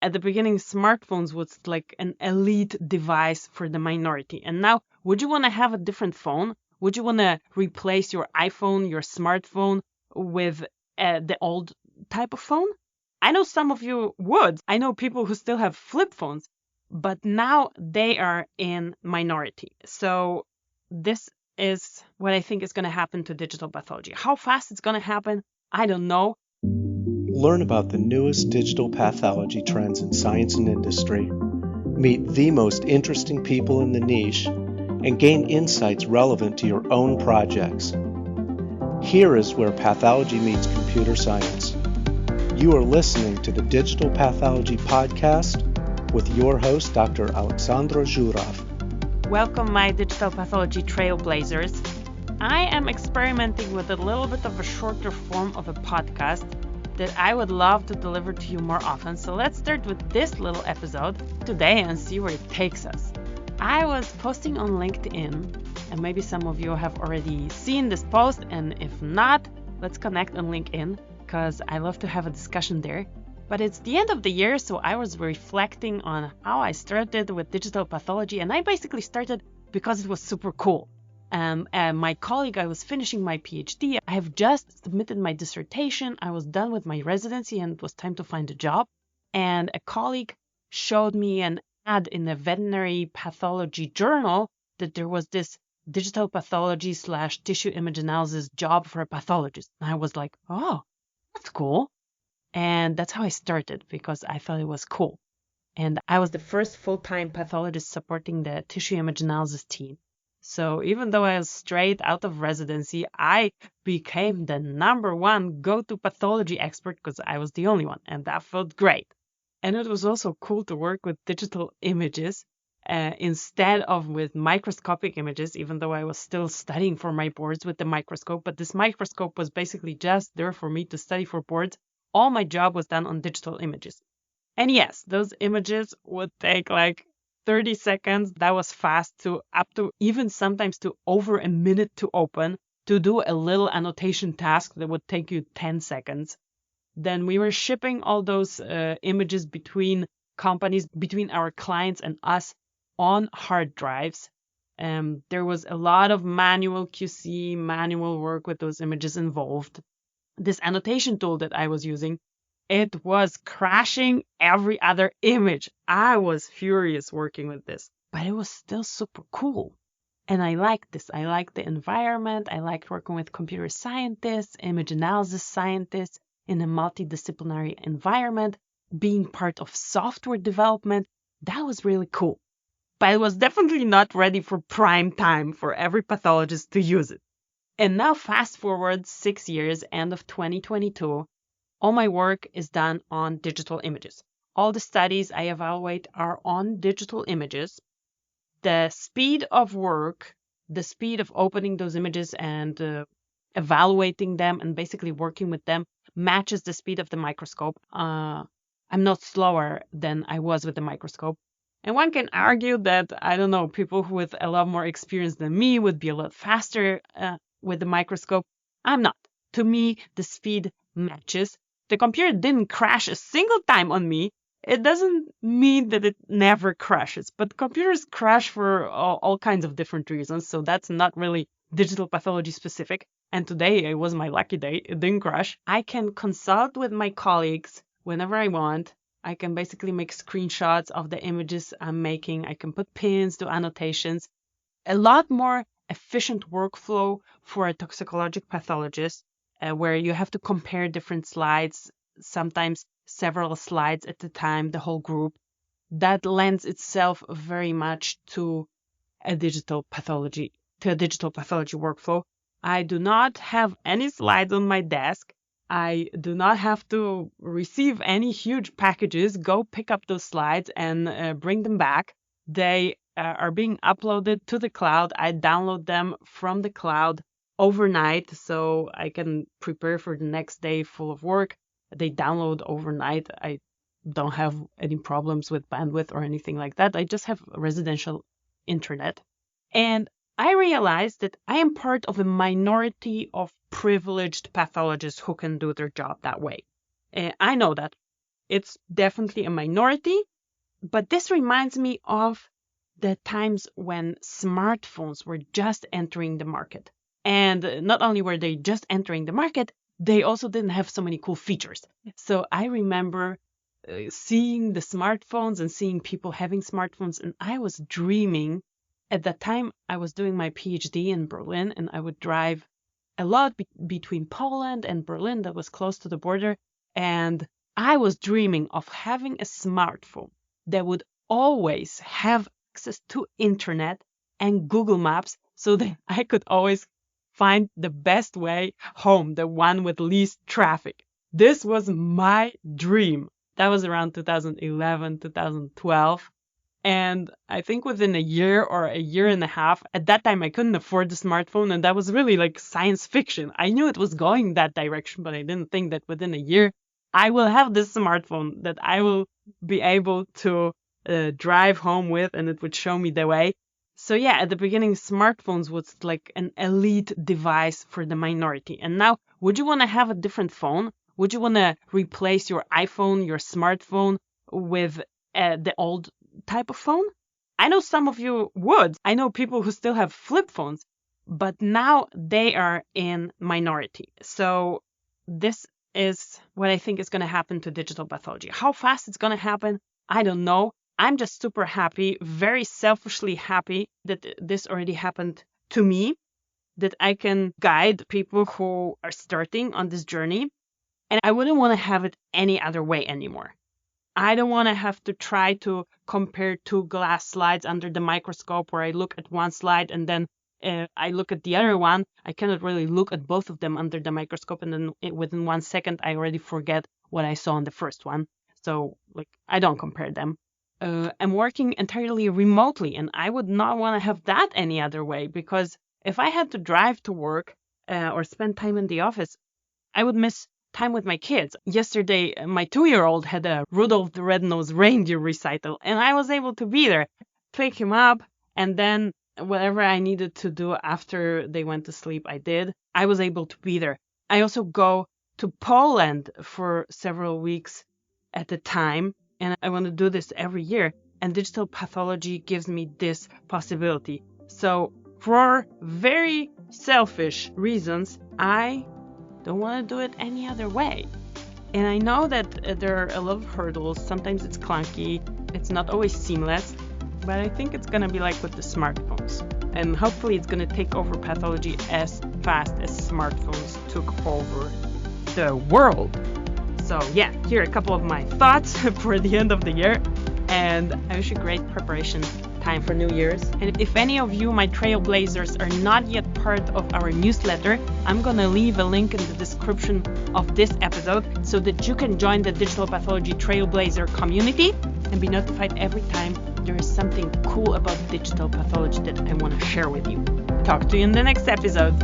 At the beginning, smartphones was like an elite device for the minority. And now, would you want to have a different phone? Would you want to replace your iPhone, your smartphone with the old type of phone? I know some of you would. I know people who still have flip phones, but now they are in minority. So this is what I think is going to happen to digital pathology. How fast it's going to happen, I don't know. Learn about the newest digital pathology trends in science and industry, meet the most interesting people in the niche, and gain insights relevant to your own projects. Here is where pathology meets computer science. You are listening to the Digital Pathology Podcast with your host, Dr. Aleksandra Zuraw. Welcome, my digital pathology trailblazers. I am experimenting with a little bit of a shorter form of a podcast that I would love to deliver to you more often. So let's start with this little episode today and see where it takes us. I was posting on LinkedIn, and maybe some of you have already seen this post, and if not, let's connect on LinkedIn because I love to have a discussion there. But it's the end of the year, so I was reflecting on how I started with digital pathology, and I basically started because it was super cool. And my colleague, I was finishing my PhD. I have just submitted my dissertation. I was done with my residency and it was time to find a job. And a colleague showed me an ad in the veterinary pathology journal that there was this digital pathology / tissue image analysis job for a pathologist. And I was like, oh, that's cool. And that's how I started because I thought it was cool. And I was the first full-time pathologist supporting the tissue image analysis team. So even though I was straight out of residency, I became the number one go-to pathology expert because I was the only one, and that felt great. And it was also cool to work with digital images instead of with microscopic images, even though I was still studying for my boards with the microscope. But this microscope was basically just there for me to study for boards. All my job was done on digital images. And yes, those images would take like 30 seconds. That was fast, to up to even sometimes to over a minute to open, to do a little annotation task that would take you 10 seconds. Then we were shipping all those images between companies, between our clients and us on hard drives. There was a lot of manual QC, manual work with those images involved. This annotation tool that I was using, it was crashing every other image. I was furious working with this, but it was still super cool. And I liked this. I liked the environment. I liked working with computer scientists, image analysis scientists in a multidisciplinary environment, being part of software development. That was really cool. But it was definitely not ready for prime time for every pathologist to use it. And now fast forward 6 years, end of 2022, all my work is done on digital images. All the studies I evaluate are on digital images. The speed of work, the speed of opening those images and evaluating them and basically working with them matches the speed of the microscope. I'm not slower than I was with the microscope. And one can argue that, I don't know, people with a lot more experience than me would be a lot faster with the microscope. I'm not. To me, the speed matches. The computer didn't crash a single time on me. It doesn't mean that it never crashes, but computers crash for all kinds of different reasons. So that's not really digital pathology specific. And today it was my lucky day. It didn't crash. I can consult with my colleagues whenever I want. I can basically make screenshots of the images I'm making. I can put pins to annotations. A lot more efficient workflow for a toxicologic pathologist, where you have to compare different slides, sometimes several slides at a time, the whole group. That lends itself very much to a digital pathology workflow. I do not have any slides on my desk. I do not have to receive any huge packages, go pick up those slides and bring them back. They are being uploaded to the cloud. I download them from the cloud overnight so I can prepare for the next day full of work. They download overnight. I don't have any problems with bandwidth or anything like that. I just have residential internet. And I realized that I am part of a minority of privileged pathologists who can do their job that way. I know that. It's definitely a minority, but this reminds me of the times when smartphones were just entering the market. And not only were they just entering the market, they also didn't have so many cool features. So I remember seeing the smartphones and seeing people having smartphones, and I was dreaming. At that time, I was doing my PhD in Berlin, and I would drive a lot between Poland and Berlin that was close to the border. And I was dreaming of having a smartphone that would always have access to internet and Google Maps so that I could always find the best way home, the one with least traffic. This was my dream. That was around 2011, 2012. And I think within a year or a year and a half, at that time, I couldn't afford the smartphone. And that was really like science fiction. I knew it was going that direction, but I didn't think that within a year, I will have this smartphone that I will be able to drive home with, and it would show me the way. So yeah, at the beginning, smartphones was like an elite device for the minority. And now, would you want to have a different phone? Would you want to replace your iPhone, your smartphone with the old type of phone? I know some of you would. I know people who still have flip phones, but now they are in minority. So this is what I think is going to happen to digital pathology. How fast it's going to happen, I don't know. I'm just super happy, very selfishly happy that this already happened to me, that I can guide people who are starting on this journey. And I wouldn't want to have it any other way anymore. I don't want to have to try to compare two glass slides under the microscope where I look at one slide and then I look at the other one. I cannot really look at both of them under the microscope, and then within 1 second, I already forget what I saw in the first one. So like, I don't compare them. I'm working entirely remotely, and I would not want to have that any other way, because if I had to drive to work or spend time in the office, I would miss time with my kids. Yesterday, my 2-year-old had a Rudolph the Red-Nosed Reindeer recital, and I was able to be there, pick him up, and then whatever I needed to do after they went to sleep, I did. I was able to be there. I also go to Poland for several weeks at a time, and I want to do this every year, and digital pathology gives me this possibility. So for very selfish reasons, I don't want to do it any other way. And I know that there are a lot of hurdles. Sometimes it's clunky. It's not always seamless. But I think it's going to be like with the smartphones. And hopefully it's going to take over pathology as fast as smartphones took over the world. So yeah, here are a couple of my thoughts for the end of the year. And I wish you great preparation time for New Year's. And if any of you, my trailblazers, are not yet part of our newsletter, I'm going to leave a link in the description of this episode so that you can join the Digital Pathology Trailblazer community and be notified every time there is something cool about digital pathology that I want to share with you. Talk to you in the next episode.